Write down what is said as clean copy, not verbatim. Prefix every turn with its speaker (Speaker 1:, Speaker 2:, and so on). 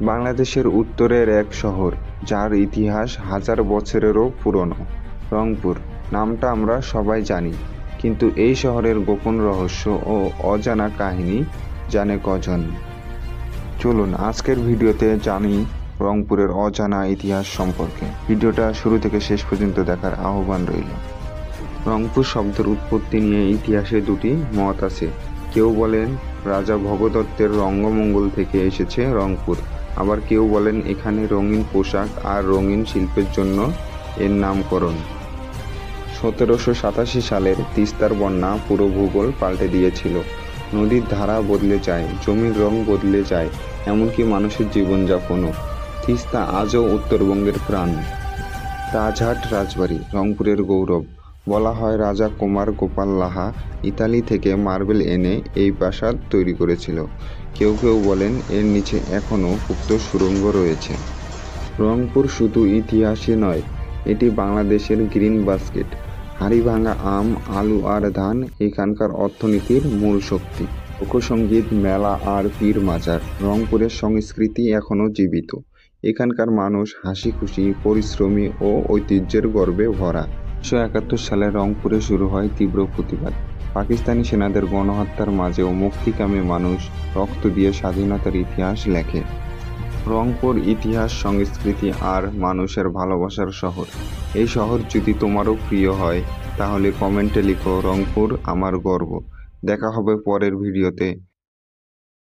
Speaker 1: বাংলাদেশের উত্তরের এক শহর, যার ইতিহাস হাজার বছরেরও পুরনো। রংপুর নামটা আমরা সবাই জানি, কিন্তু এই শহরের গোপন রহস্য ও অজানা কাহিনী জানে কজন? চলুন আজকের ভিডিওতে জানি রংপুরের অজানা ইতিহাস সম্পর্কে। ভিডিওটা শুরু থেকে শেষ পর্যন্ত দেখার আহ্বান রইল। রংপুর শব্দের উৎপত্তি নিয়ে ইতিহাসে দুটি মত আছে। কেউ বলেন রাজা ভগদত্তের রঙ্গমঙ্গল থেকে এসেছে রংপুর, আবার কেউ বলেন এখানে রঙিন পোশাক আর রঙিন শিল্পের জন্য এর নামকরণ। 1787 সালের তিস্তার বন্যা পুরো ভূগোল পাল্টে দিয়েছিল। নদীর ধারা বদলে যায়, জমির রং বদলে যায়, এমনকি মানুষের জীবনযাপনও। তিস্তা আজও উত্তরবঙ্গের প্রাণ। রাজহাট রাজবাড়ি রংপুরের গৌরব। বলা হয় রাজা কুমার গোপাল লাহা ইতালি থেকে মার্বেল এনে এই প্রাসাদ তৈরি করেছিল। কেউ কেউ বলেন এর নিচে এখনও গুপ্ত সুড়ঙ্গ রয়েছে। রংপুর শুধু ইতিহাসই নয়, এটি বাংলাদেশের গ্রিন বাস্কেট। হাড়িভাঙা আম, আলু আর ধান এখানকার অর্থনীতির মূল শক্তি। লোকসঙ্গীত, মেলা আর পীর মাজার, রংপুরের সংস্কৃতি এখনও জীবিত। এখানকার মানুষ হাসি খুশি, পরিশ্রমী ও ঐতিহ্যের গর্বে ভরা। 1971 সালে রংপুরে শুরু হয় তীব্র প্রতিবাদ। পাকিস্তানি সেনাদের গণহত্যার মাঝেও মুক্তিকামী মানুষ রক্ত দিয়ে স্বাধীনতার ইতিহাস লেখে। রংপুর ইতিহাস, সংস্কৃতি আর মানুষের ভালোবাসার শহর। এই শহর যদি তোমারও প্রিয় হয় তাহলে কমেন্টে লিখো রংপুর আমার গর্ব। দেখা হবে পরের ভিডিওতে।